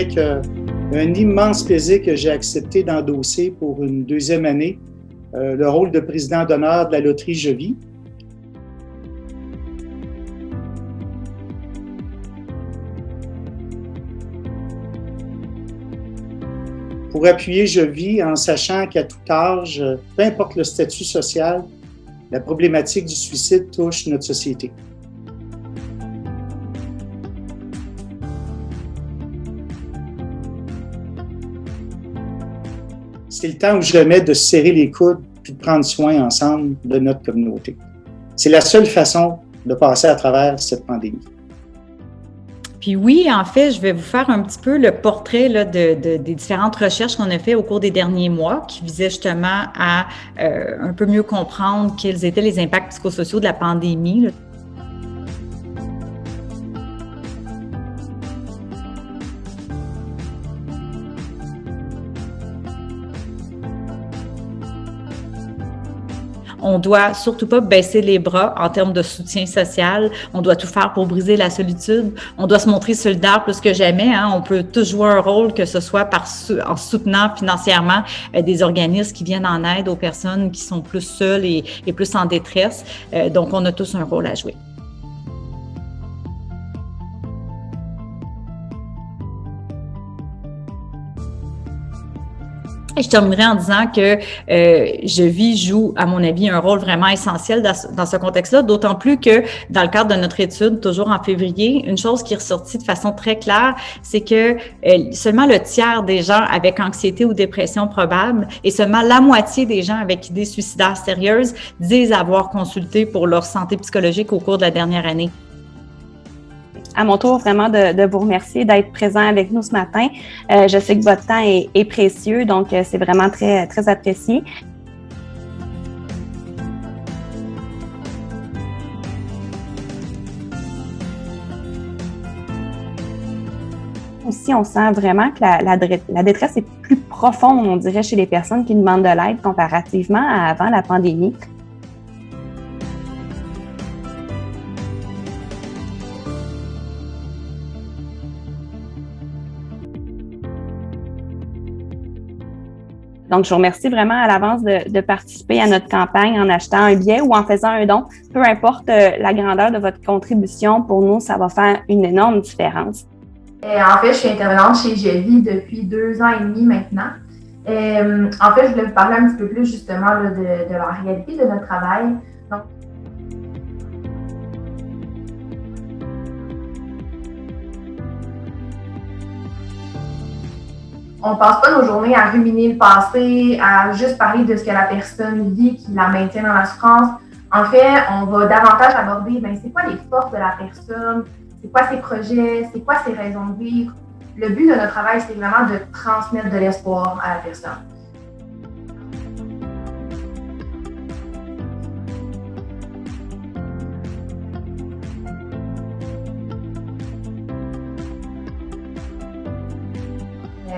avec un immense plaisir que j'ai accepté d'endosser pour une deuxième année le rôle de président d'honneur de la loterie Je vis. Pour appuyer Je vis en sachant qu'à tout âge, peu importe le statut social, la problématique du suicide touche notre société. C'est le temps ou jamais de se serrer les coudes puis de prendre soin ensemble de notre communauté. C'est la seule façon de passer à travers cette pandémie. Puis oui, en fait, je vais vous faire un petit peu le portrait là, des différentes recherches qu'on a fait au cours des derniers mois qui visaient justement à un peu mieux comprendre quels étaient les impacts psychosociaux de la pandémie, là. On doit surtout pas baisser les bras en termes de soutien social. On doit tout faire pour briser la solitude. On doit se montrer solidaire plus que jamais, hein. On peut tous jouer un rôle, que ce soit en soutenant financièrement des organismes qui viennent en aide aux personnes qui sont plus seules et plus en détresse. Donc, on a tous un rôle à jouer. Et je terminerai en disant que Je vis joue, à mon avis, un rôle vraiment essentiel dans ce contexte-là, d'autant plus que dans le cadre de notre étude, toujours en février, une chose qui est ressortie de façon très claire, c'est que seulement le tiers des gens avec anxiété ou dépression probable et seulement la moitié des gens avec idées suicidaires sérieuses disent avoir consulté pour leur santé psychologique au cours de la dernière année. À mon tour, vraiment de vous remercier d'être présent avec nous ce matin. Je sais que votre temps est précieux, donc c'est vraiment très, très apprécié. Aussi, on sent vraiment que la détresse est plus profonde, on dirait, chez les personnes qui demandent de l'aide comparativement à avant la pandémie. Donc, je vous remercie vraiment à l'avance de participer à notre campagne en achetant un billet ou en faisant un don. Peu importe la grandeur de votre contribution, pour nous, ça va faire une énorme différence. En fait, je suis intervenante chez Je vis depuis 2 ans et demi maintenant. En fait, je voulais vous parler un petit peu plus justement là, de la réalité de notre travail. Donc, on passe pas nos journées à ruminer le passé, à juste parler de ce que la personne vit qui la maintient dans la souffrance. En fait, on va davantage aborder c'est quoi les forces de la personne, c'est quoi ses projets, c'est quoi ses raisons de vivre. Le but de notre travail, c'est vraiment de transmettre de l'espoir à la personne.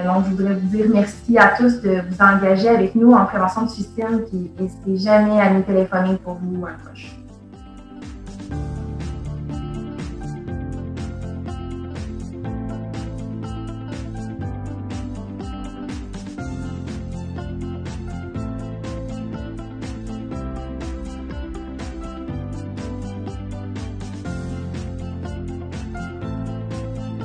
Donc, je voudrais vous dire merci à tous de vous engager avec nous en prévention du suicide, puis n'hésitez jamais à nous téléphoner pour vous un proche.